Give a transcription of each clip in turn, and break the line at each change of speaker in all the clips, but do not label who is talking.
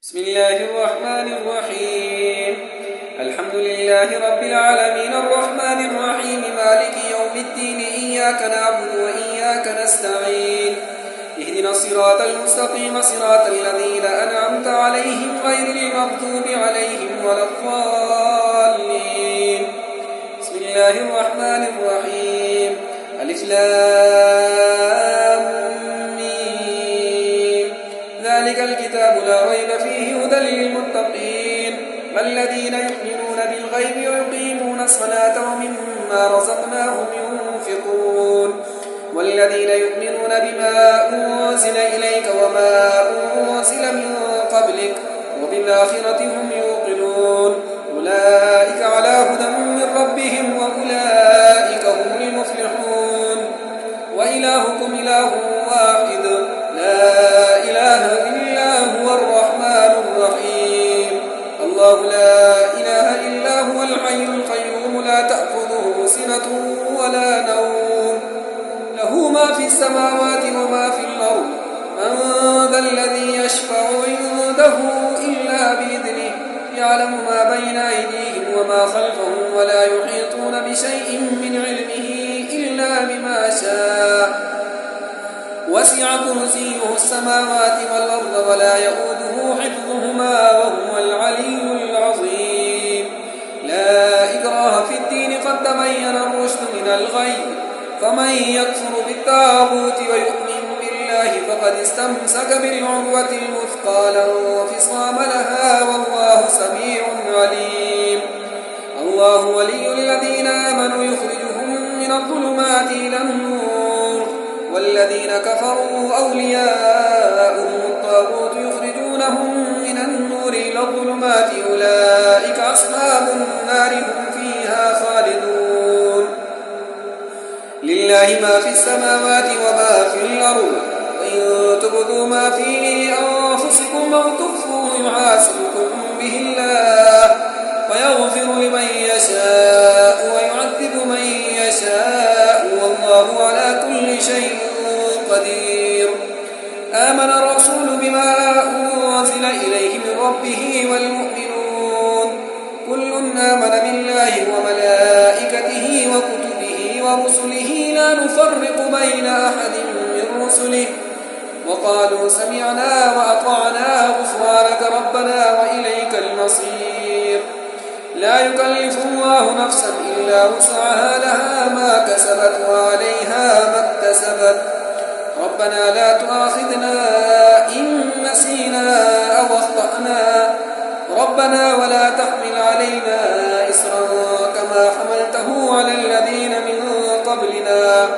بسم الله الرحمن الرحيم. الحمد لله رب العالمين الرحمن الرحيم مالك يوم الدين إياك نعبد وإياك نستعين اهدنا الصراط المستقيم صراط الذين أنعمت عليهم غير المغضوب عليهم ولا الضالين. بسم الله الرحمن الرحيم. ألف لام ميم. ذلك الكتاب لا ريب فيه هدى للمتقين الذين يؤمنون بالغيب ويقيمون الصلاة ومما رزقناهم ينفقون والذين يؤمنون بما أنزل إليك وما أنزل من قبلك وبالآخرة هم يوقنون أولئك على هدى من ربهم وأولئك هم المفلحون. وإلهكم إله واحد لا إله إلا هو الرحمن الرحيم. الله لا إله إلا هو الحي القيوم لا تأخذه سنة ولا نوم له ما في السماوات وما في الأرض. من ذا الذي يشفع عنده إلا بإذنه يعلم ما بين أيديهم وما خلفهم ولا يحيطون بشيء من علمه إلا بما شاء. وسع كرسيه السماوات والأرض ولا يؤوده حفظهما وهو العلي العظيم. لا إكراه في الدين قد تبين الرشد من الغي فمن يكفر بالطاغوت ويؤمن بالله فقد استمسك بالعروة الوثقى لا انفصام لها والله سميع عليم. الله ولي الذين آمنوا يخرجهم من الظلمات إلى النور والذين كفروا أولياؤهم الطاغوت يخرجونهم من النور إلى الظلمات أولئك أصحاب النار هم فيها خالدون. لله ما في السماوات وما في الأرض وإن تبدوا ما في أنفسكم أو تخفوه يحاسبكم به الله ويغفر لمن يشاء ويعذب من يشاء والله على كل شيء قدير. آمن الرسول بما أنزل إليه من ربه والمؤمنون كل آمن بالله وملائكته وكتبه ورسله لا نفرق بين أحد من رسله وقالوا سمعنا وأطعنا غفرانك ربنا وإليك المصير. لا يكلف الله نفسا إلا وسعها لها ما كسبت وعليها ما اكتسبت. ربنا لا تؤاخذنا إن نسينا أو أخطأنا ربنا ولا تحمل علينا إصرا كما حملته على الذين من قبلنا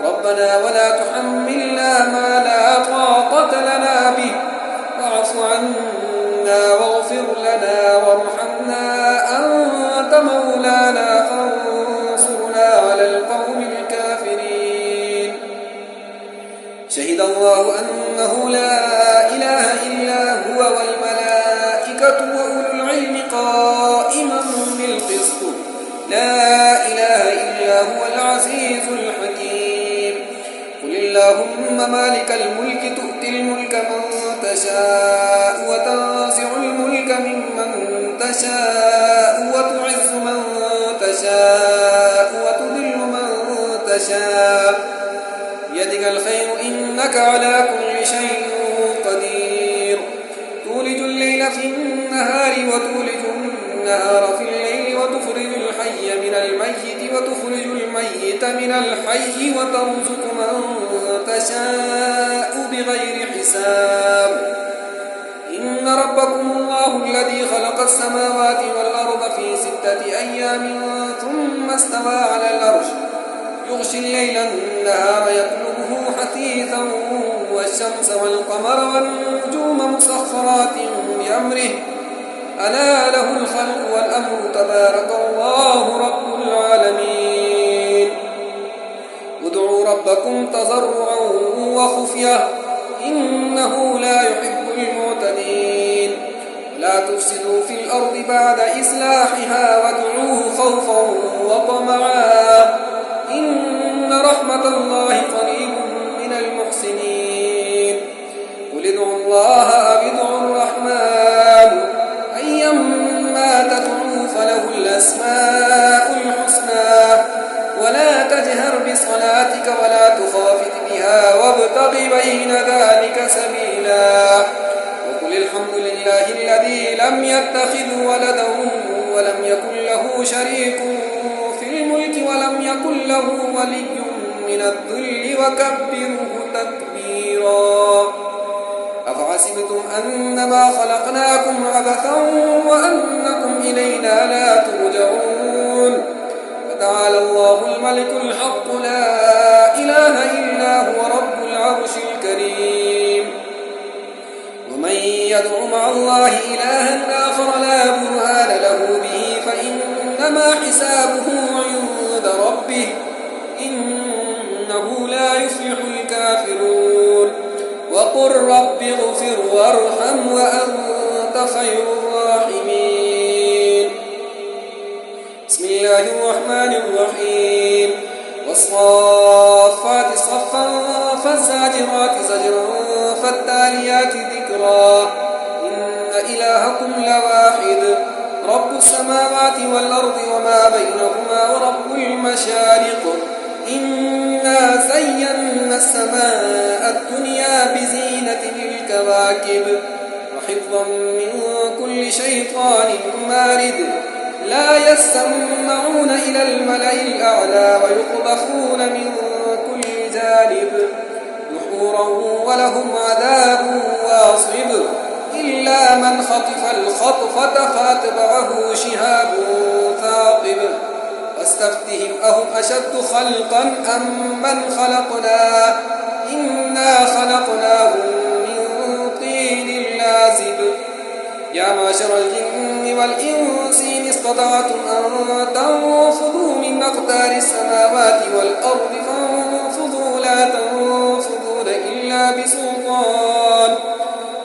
ربنا ولا تحملنا ما لا طاقة لنا به واعف عنا واغفر لنا وارحمنا أنت مولانا فانصرنا على القوم الكافرين. شهد الله أنه لا إله إلا هو والملائكة وأولو العلم قائما بالقسط لا إله إلا هو العزيز الحكيم. قل اللهم مالك الملك تؤتي الملك من تشاء وتنزع الملك ممن تشاء وتعز من تشاء وتذل من تشاء بيدك الخير إنك على كل شيء قدير. تولج الليل في النهار وتولج النهار في الليل وتخرج الحي من الميت وتخرج الميت من الحي وترزق من تشاء بغير حساب. إن ربكم الله الذي خلق السماوات والأرض في 6 أيام ثم استوى على العرش يغشي الليل النهار يطلبه حثيثا والشمس والقمر والنجوم مسخرات بأمره ألا له الخلق والأمر تبارك الله رب العالمين. ادعوا ربكم تضرعا وخفية إنه لا يحب المعتدين. لا تفسدوا في الأرض بعد إصلاحها وادعوه خوفا وطمعا إن رحمة الله قريب من المحسنين. قل ادعوا الله أو ادعوا الرحمن لله الذي لم يتخذ ولدا ولم يكن له شريك في الملك ولم يكن له ولي من الذل وكبره تكبيرا. أفحسبتم أنما خلقناكم عبثا وأنكم إلينا لا ترجعون فتعالى الله الملك الحق لا إله إلا هو رب العرش الكريم. ومن يدع مع الله إلها آخر لا برهان له به فإنما حسابه عند ربه إنه لا يفلح الكافرون. وقل رب اغفر وارحم وأنت خير الراحمين. بسم الله الرحمن الرحيم. والصافات صفا فالزاجرات زجرا فالتاليات ذكرا إن إلهكم لواحد رب السماوات والأرض وما بينهما ورب المشارق إنا زينا السماء الدنيا بزينة الكواكب وحفظا من كل شيطان مارد لا يسمعون إلى الملأ الأعلى ويقذفون من كل جانب دحورا ولهم عذاب واصب إلا من خطف الخطفة فاتبعه شهاب ثاقب واستفتهم أهم أشد خلقا أم من خلقنا إنا خلقناهم من طين لازب. يا معشر الجن والإنس إن استطعتم أن تنفذوا من أقدار السماوات والأرض فانفذوا لا تنفذون إلا بسلطان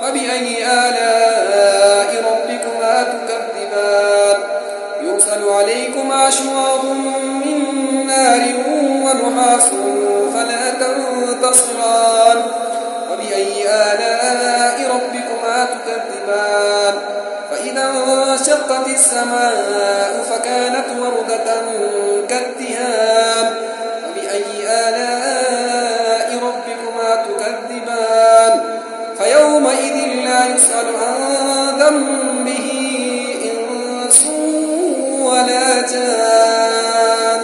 فبأي آلاء ربكما تكذبان يرسل عليكما شواظ من نار ونحاس فلا تنتصران فبأي آلاء ربكما تكذبان فإذا انشقت السماء فكانت وردة كالدهان فبأي آلاء ربكما تكذبان فيومئذ لا يسأل عن ذنبه إنس ولا جان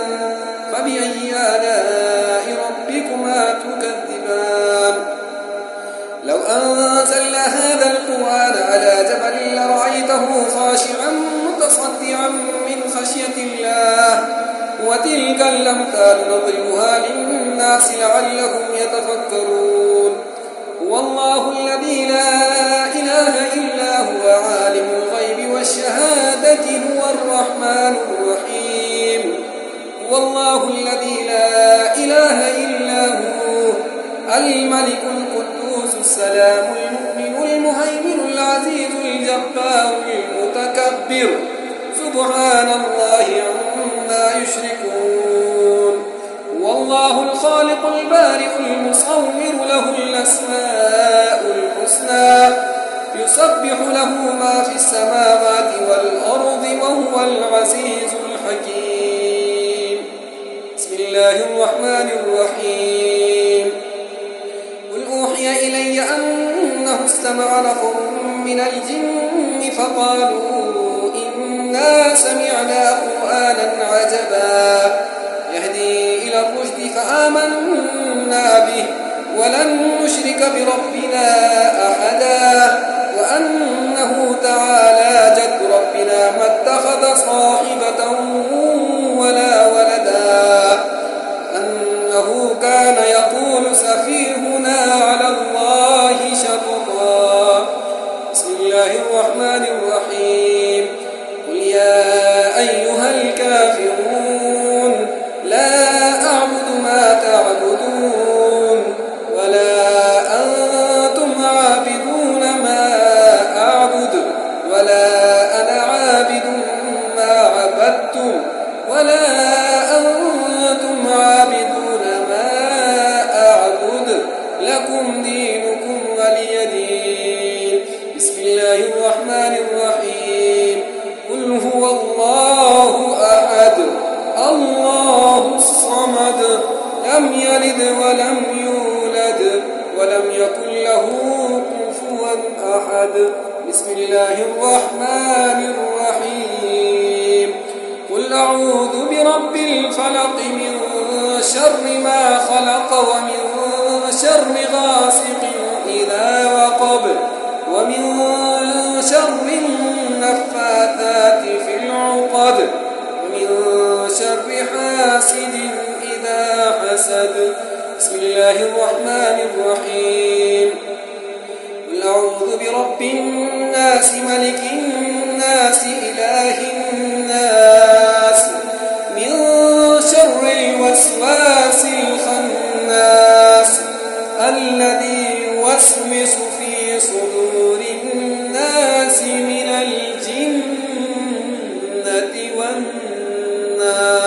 فبأي آلاء ربكما تكذبان. لو أنزلنا هذا القرآن على جبل لرأيته خاشعا متصدعا من خشية الله وتلك الأمثال نضربها للناس لعلهم يتفكرون. هو الله الذي لا إله إلا هو عالم الغيب والشهادة هو الرحمن الرحيم. هو الله الذي لا إله إلا هو الملك القدوس السلام المؤمن المهيمن العزيز الجبار المتكبر سبحان الله عما يشركون. هو الله الخالق البارئ المصور له الأسماء الحسنى يسبح له ما في السماوات والأرض وهو العزيز الحكيم. بسم الله الرحمن الرحيم. قل أوحي إلي أنه استمع نفر من الجن فقالوا إنا سمعنا قرآنا عجبا يهدي إلى الرشد فآمنا به ولن نشرك بربنا أحدا وأنه تعالى جد ربنا ما اتخذ صاحبة ولا ولدا أنه كان يقول سفيهنا على الله شططا. بسم الله الرحمن الرحيم. قل يا أيها الكافرون لا أعبد ما تعبدون ولا أنتم عابدون ما أعبد ولا أنا عابد ما عبدتم ولا أنتم عابدون ما أعبد لكم دينكم ولي دين. بسم الله الرحمن الرحيم. قل هو الله أحد الله الصمد لم يلد ولم يولد ولم يكن له كفوا أحد. بسم الله الرحمن الرحيم قل أعوذ برب الفلق من شر ما خلق ومن شر غاسق إذا وقب ومن شر النفاثات في العقد ومن شر حاسد إذا حسد بسم الله الرحمن الرحيم قل أعوذ برب الناس ملك الناس إله الناس من شر الوسواس الخناس الذي يوسوس في صدور الناس من الجنة والناس